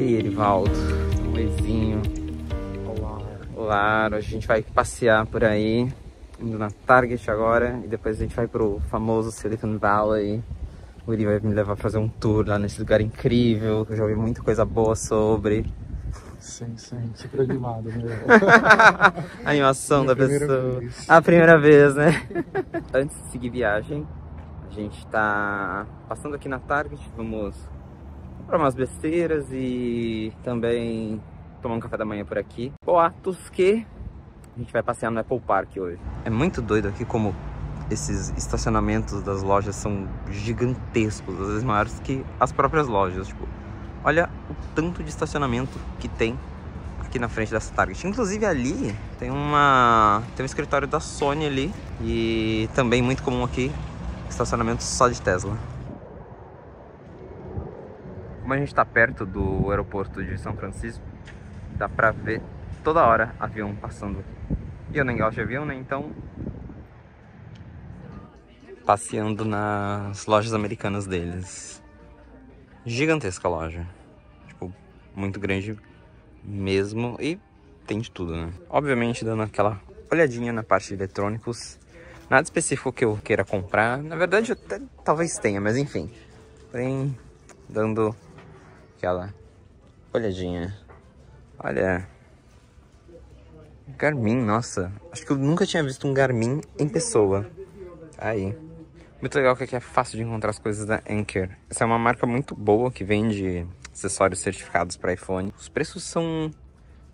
aí, Erivaldo? Um oizinho. Olá. Olá, hoje a gente vai passear por aí, indo na Target agora, e depois a gente vai pro famoso Silicon Valley. O Uri vai me levar a fazer um tour lá nesse lugar incrível, que eu já ouvi muita coisa boa sobre. Sim, super animado, meu. A animação da pessoa. Vez. A primeira vez, né? Antes de seguir viagem, a gente tá passando aqui na Target, vamos comprar umas besteiras e também tomar um café da manhã por aqui. Boatos que a gente vai passear no Apple Park hoje. É muito doido aqui como esses estacionamentos das lojas são gigantescos, às vezes maiores que as próprias lojas. Tipo, olha o tanto de estacionamento que tem aqui na frente dessa Target. Inclusive ali tem um escritório da Sony ali. E também muito comum aqui, estacionamento só de Tesla. Como a gente tá perto do aeroporto de São Francisco, dá pra ver toda hora avião passando. E eu nem gosto de avião, né? Então, passeando nas lojas americanas deles. Gigantesca loja. Tipo, muito grande mesmo. E tem de tudo, né? Obviamente dando aquela olhadinha na parte de eletrônicos. Nada específico que eu queira comprar. Na verdade, até talvez tenha, mas enfim. Porém, dando aquela olhadinha. Olha, Garmin, nossa. Acho que eu nunca tinha visto um Garmin em pessoa. Aí. Muito legal que aqui é fácil de encontrar as coisas da Anker. Essa é uma marca muito boa que vende acessórios certificados para iPhone. Os preços são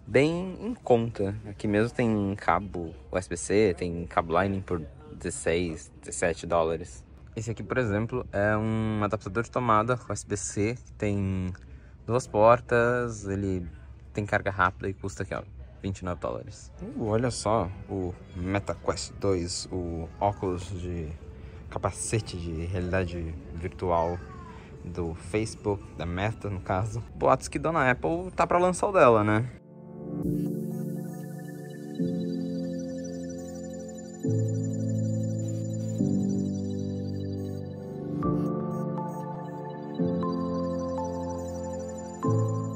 bem em conta. Aqui mesmo tem cabo USB-C, tem cabo Lightning por 16, 17 dólares. Esse aqui, por exemplo, é um adaptador de tomada USB-C que tem 2 portas, ele tem carga rápida e custa aqui, ó, 29 dólares. Olha só o MetaQuest 2, o óculos de capacete de realidade virtual do Facebook, da Meta no caso. Boatos que Dona Apple tá pra lançar o dela, né?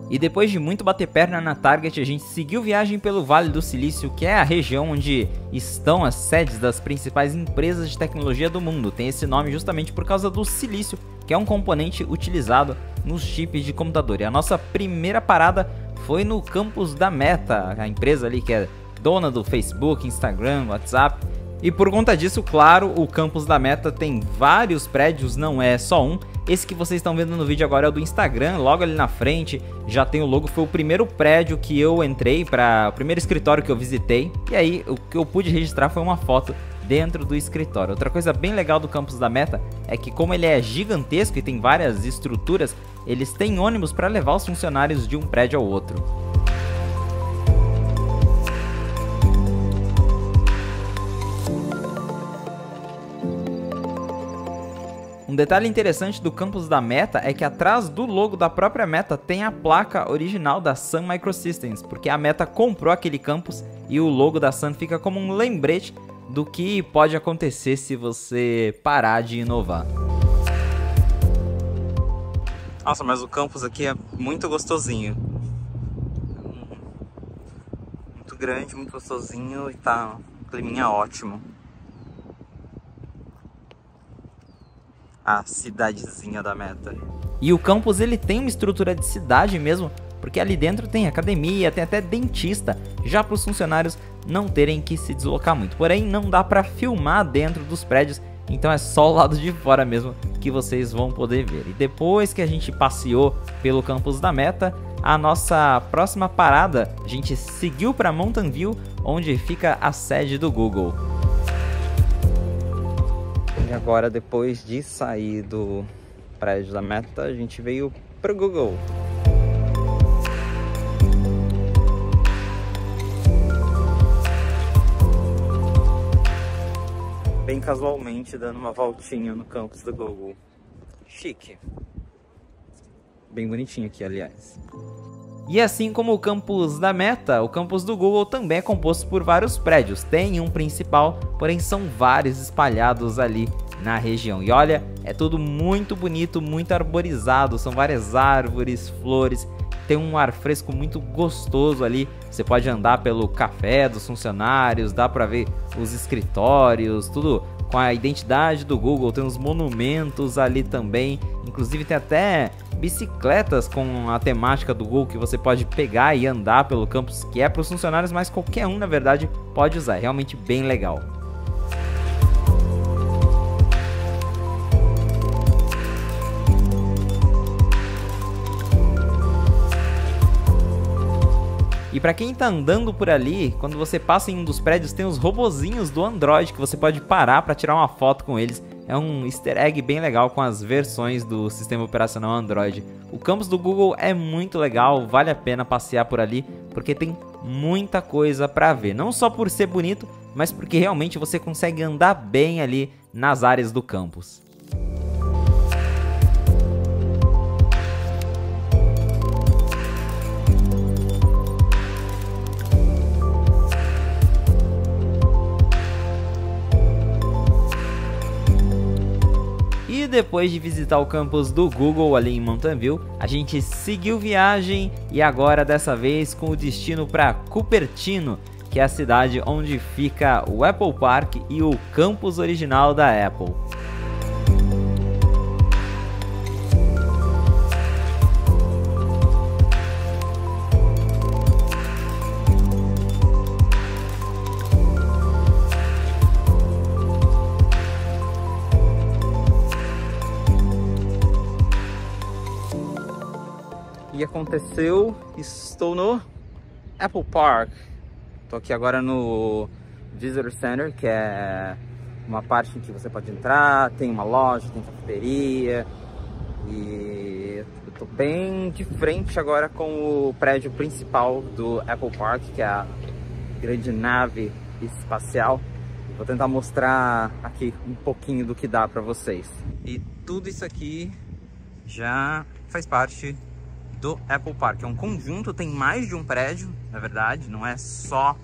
E depois de muito bater perna na Target, a gente seguiu viagem pelo Vale do Silício, que é a região onde estão as sedes das principais empresas de tecnologia do mundo. Tem esse nome justamente por causa do silício, que é um componente utilizado nos chips de computador. E a nossa primeira parada foi no campus da Meta, a empresa ali que é dona do Facebook, Instagram, WhatsApp. E por conta disso, claro, o campus da Meta tem vários prédios, não é só um. Esse que vocês estão vendo no vídeo agora é o do Instagram, logo ali na frente já tem o logo. Foi o primeiro prédio que eu entrei, o primeiro escritório que eu visitei. E aí o que eu pude registrar foi uma foto dentro do escritório. Outra coisa bem legal do campus da Meta é que, como ele é gigantesco e tem várias estruturas, eles têm ônibus para levar os funcionários de um prédio ao outro. Um detalhe interessante do campus da Meta é que atrás do logo da própria Meta tem a placa original da Sun Microsystems, porque a Meta comprou aquele campus e o logo da Sun fica como um lembrete do que pode acontecer se você parar de inovar. Nossa, mas o campus aqui é muito gostosinho. Muito grande, muito gostosinho e tá um climinha ótimo. A cidadezinha da Meta. E o campus ele tem uma estrutura de cidade mesmo, porque ali dentro tem academia, tem até dentista, já para os funcionários não terem que se deslocar muito. Porém, não dá para filmar dentro dos prédios, então é só o lado de fora mesmo que vocês vão poder ver. E depois que a gente passeou pelo campus da Meta, a nossa próxima parada, a gente seguiu para Mountain View, onde fica a sede do Google. E agora, depois de sair do prédio da Meta, a gente veio pro Google. Bem casualmente, dando uma voltinha no campus do Google. Chique. Bem bonitinho aqui, aliás. E assim como o campus da Meta, o campus do Google também é composto por vários prédios. Tem um principal, porém são vários espalhados ali na região. E olha, é tudo muito bonito, muito arborizado, são várias árvores, flores tem um ar fresco muito gostoso ali. Você pode andar pelo café dos funcionários, dá pra ver os escritórios, tudo com a identidade do Google. Tem uns monumentos ali também, inclusive tem até bicicletas com a temática do Google que você pode pegar e andar pelo campus, que é para os funcionários, mas qualquer um na verdade pode usar, é realmente bem legal. E para quem tá andando por ali, quando você passa em um dos prédios, tem os robozinhos do Android que você pode parar para tirar uma foto com eles. É um easter egg bem legal com as versões do sistema operacional Android. O campus do Google é muito legal, vale a pena passear por ali, porque tem muita coisa para ver. Não só por ser bonito, mas porque realmente você consegue andar bem ali nas áreas do campus. E depois de visitar o campus do Google ali em Mountain View, a gente seguiu viagem e agora dessa vez com o destino para Cupertino, que é a cidade onde fica o Apple Park e o campus original da Apple. E aconteceu, estou no Apple Park. Estou aqui agora no Visitor Center, que é uma parte em que você pode entrar, tem uma loja, tem cafeteria. E eu tô bem de frente agora com o prédio principal do Apple Park, que é a grande nave espacial. Vou tentar mostrar aqui um pouquinho do que dá para vocês. E tudo isso aqui já faz parte do Apple Park. É um conjunto, tem mais de um prédio, na verdade, não é só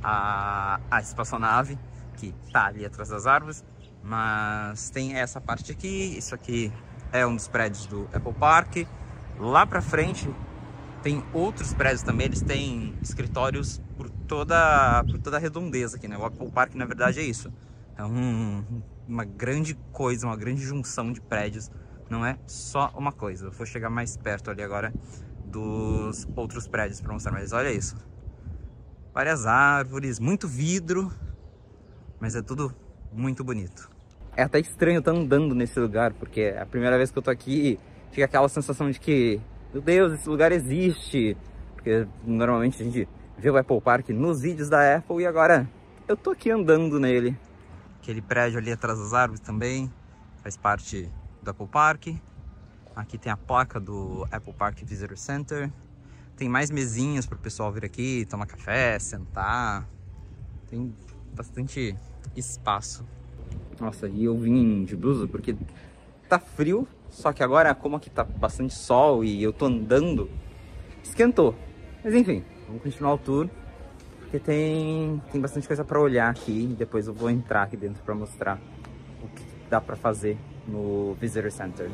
a espaçonave que tá ali atrás das árvores, mas tem essa parte aqui. Isso aqui é um dos prédios do Apple Park. Lá pra frente tem outros prédios também, eles têm escritórios por toda a redondeza aqui, né? O Apple Park, na verdade, é isso. É uma grande coisa, uma grande junção de prédios. Não é só uma coisa. Eu vou chegar mais perto ali agora dos outros prédios para mostrar, mas olha isso. Várias árvores, muito vidro, mas é tudo muito bonito. É até estranho estar andando nesse lugar, porque é a primeira vez que eu tô aqui, fica aquela sensação de que, meu Deus, esse lugar existe. Porque normalmente a gente vê o Apple Park nos vídeos da Apple e agora eu tô aqui andando nele. Aquele prédio ali atrás das árvores também faz parte do Apple Park. Aqui tem a placa do Apple Park Visitor Center. Tem mais mesinhas para o pessoal vir aqui, tomar café, sentar. Tem bastante espaço. Nossa, e eu vim de blusa porque tá frio, só que agora, como aqui tá bastante sol e eu tô andando, esquentou. Mas enfim, vamos continuar o tour, porque tem bastante coisa para olhar aqui. E depois eu vou entrar aqui dentro para mostrar o que dá para fazer no Visitor Center.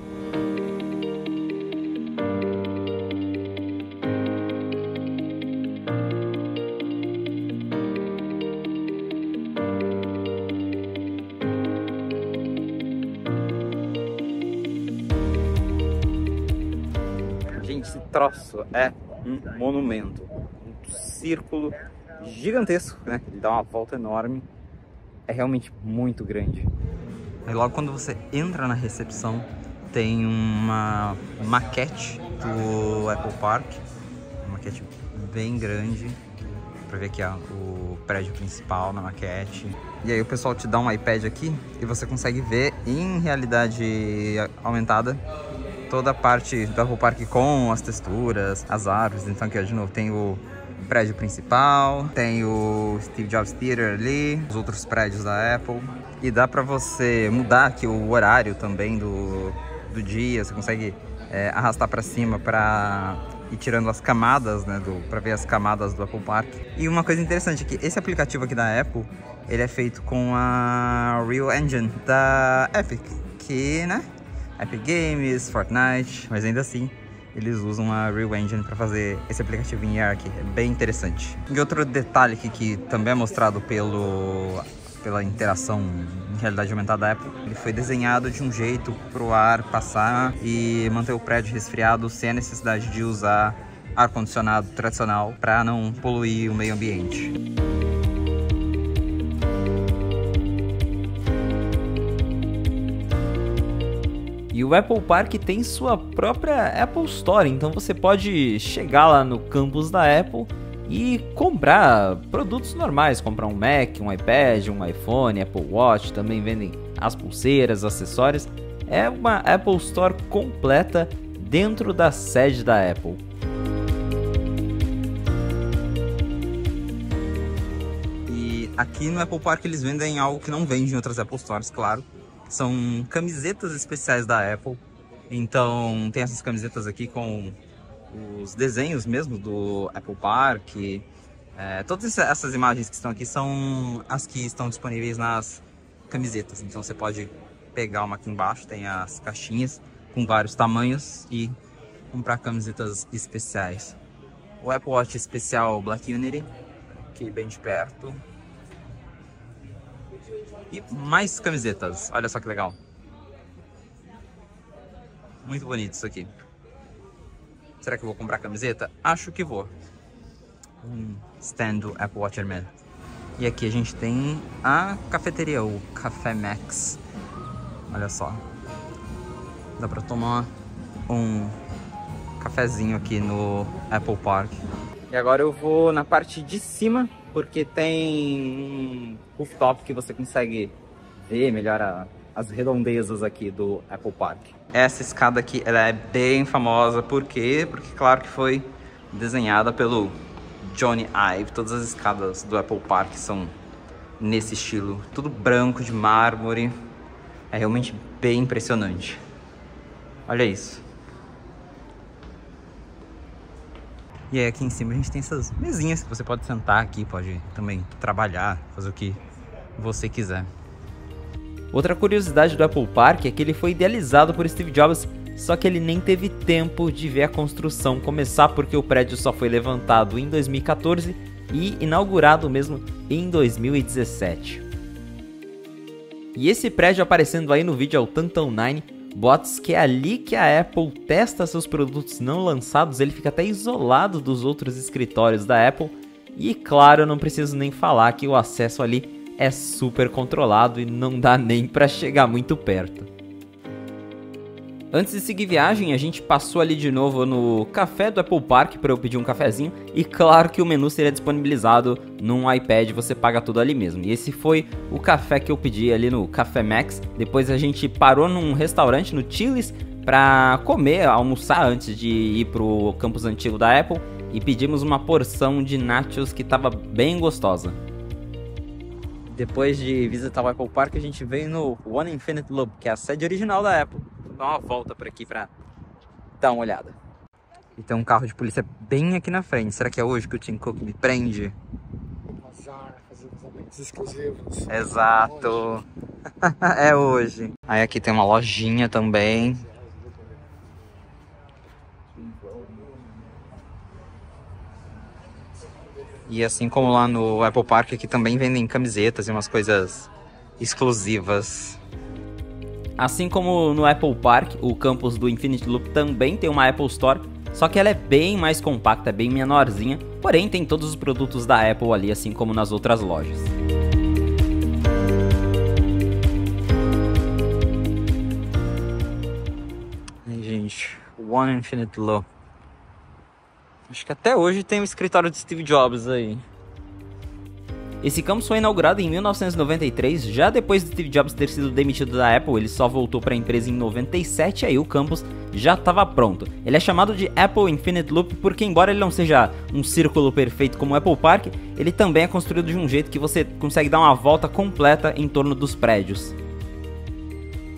Gente, esse troço é um monumento, um círculo gigantesco, né? Ele dá uma volta enorme, é realmente muito grande. Aí logo quando você entra na recepção, tem uma maquete do Apple Park, uma maquete bem grande, pra ver aqui ó, o prédio principal na maquete. E aí o pessoal te dá um iPad aqui e você consegue ver em realidade aumentada toda a parte do Apple Park com as texturas, as árvores. Então aqui ó, de novo tem o prédio principal, tem o Steve Jobs Theater ali, os outros prédios da Apple. E dá pra você mudar aqui o horário também do dia, você consegue arrastar pra cima pra ir tirando as camadas, né, pra ver as camadas do Apple Park. E uma coisa interessante é que esse aplicativo aqui da Apple, ele é feito com a Real Engine da Epic, que, né, Epic Games, Fortnite, mas ainda assim eles usam a Real Engine para fazer esse aplicativo em AR aqui. É bem interessante. E outro detalhe aqui que também é mostrado pela interação em realidade aumentada da Apple, ele foi desenhado de um jeito para o ar passar e manter o prédio resfriado sem a necessidade de usar ar-condicionado tradicional para não poluir o meio ambiente. E o Apple Park tem sua própria Apple Store, então você pode chegar lá no campus da Apple e comprar produtos normais, comprar um Mac, um iPad, um iPhone, Apple Watch, também vendem as pulseiras, acessórios. É uma Apple Store completa dentro da sede da Apple. E aqui no Apple Park eles vendem algo que não vende em outras Apple Stores, claro. São camisetas especiais da Apple. Então tem essas camisetas aqui com os desenhos mesmo do Apple Park. Todas essas imagens que estão aqui são as que estão disponíveis nas camisetas. Então você pode pegar uma aqui embaixo, tem as caixinhas com vários tamanhos e comprar camisetas especiais. O Apple Watch especial Black Unity, aqui bem de perto. E mais camisetas, olha só que legal. Muito bonito isso aqui. Será que eu vou comprar camiseta? Acho que vou. Um stand do Apple Watch Hermes. E aqui a gente tem a cafeteria, o Café Max. Olha só. Dá pra tomar um cafezinho aqui no Apple Park. E agora eu vou na parte de cima, porque tem um rooftop que você consegue ver melhor as redondezas aqui do Apple Park. Essa escada aqui, ela é bem famosa, por quê? Porque claro que foi desenhada pelo Jony Ive. Todas as escadas do Apple Park são nesse estilo, tudo branco de mármore. É realmente bem impressionante. Olha isso. E aí aqui em cima a gente tem essas mesinhas que você pode sentar aqui, pode também trabalhar, fazer o que você quiser. Outra curiosidade do Apple Park é que ele foi idealizado por Steve Jobs, só que ele nem teve tempo de ver a construção começar porque o prédio só foi levantado em 2014 e inaugurado mesmo em 2017. E esse prédio aparecendo aí no vídeo é o Tantan 9, boatos que é ali que a Apple testa seus produtos não lançados, ele fica até isolado dos outros escritórios da Apple. E claro, eu não preciso nem falar que o acesso ali é super controlado e não dá nem para chegar muito perto. Antes de seguir viagem, a gente passou ali de novo no café do Apple Park para eu pedir um cafezinho. E claro que o menu seria disponibilizado num iPad, você paga tudo ali mesmo. E esse foi o café que eu pedi ali no Café Max. Depois a gente parou num restaurante, no Chili's, para comer, almoçar antes de ir pro campus antigo da Apple. E pedimos uma porção de nachos que estava bem gostosa. Depois de visitar o Apple Park, a gente veio no One Infinite Loop, que é a sede original da Apple. Dar uma volta por aqui pra dar uma olhada. E tem um carro de polícia bem aqui na frente. Será que é hoje que o Tim Cook me prende? Bazar, fazer vazamentos exclusivos. Exato. É hoje. Aí aqui tem uma lojinha também. E assim como lá no Apple Park, aqui também vendem camisetas e umas coisas exclusivas. Assim como no Apple Park, o campus do Infinite Loop também tem uma Apple Store, só que ela é bem mais compacta, bem menorzinha, porém tem todos os produtos da Apple ali, assim como nas outras lojas. Aí, gente, One Infinite Loop. Acho que até hoje tem o escritório de Steve Jobs aí. Esse campus foi inaugurado em 1993, já depois de Steve Jobs ter sido demitido da Apple, ele só voltou para a empresa em 97, aí o campus já estava pronto. Ele é chamado de Apple Infinite Loop porque, embora ele não seja um círculo perfeito como o Apple Park, ele também é construído de um jeito que você consegue dar uma volta completa em torno dos prédios.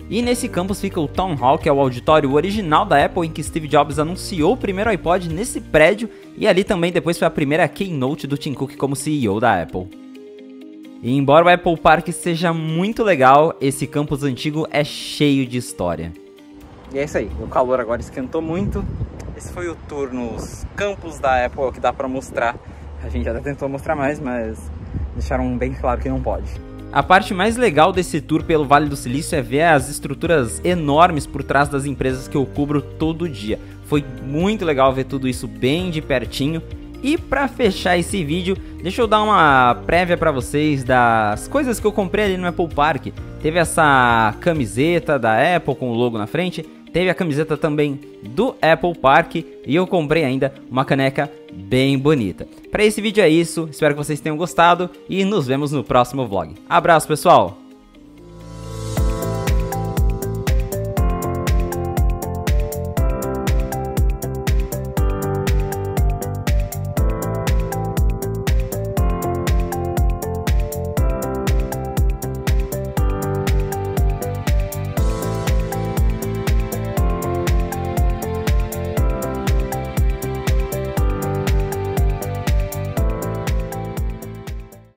E nesse campus fica o Town Hall, que é o auditório original da Apple em que Steve Jobs anunciou o primeiro iPod nesse prédio, e ali também depois foi a primeira keynote do Tim Cook como CEO da Apple. E embora o Apple Park seja muito legal, esse campus antigo é cheio de história. E é isso aí, o calor agora esquentou muito esse foi o tour nos campos da Apple que dá pra mostrar. A gente já tentou mostrar mais, mas deixaram bem claro que não pode. A parte mais legal desse tour pelo Vale do Silício é ver as estruturas enormes por trás das empresas que eu cubro todo dia. Foi muito legal ver tudo isso bem de pertinho. E pra fechar esse vídeo, deixa eu dar uma prévia pra vocês das coisas que eu comprei ali no Apple Park. Teve essa camiseta da Apple com o logo na frente, teve a camiseta também do Apple Park e eu comprei ainda uma caneca bem bonita. Pra esse vídeo é isso, espero que vocês tenham gostado e nos vemos no próximo vlog. Abraço, pessoal!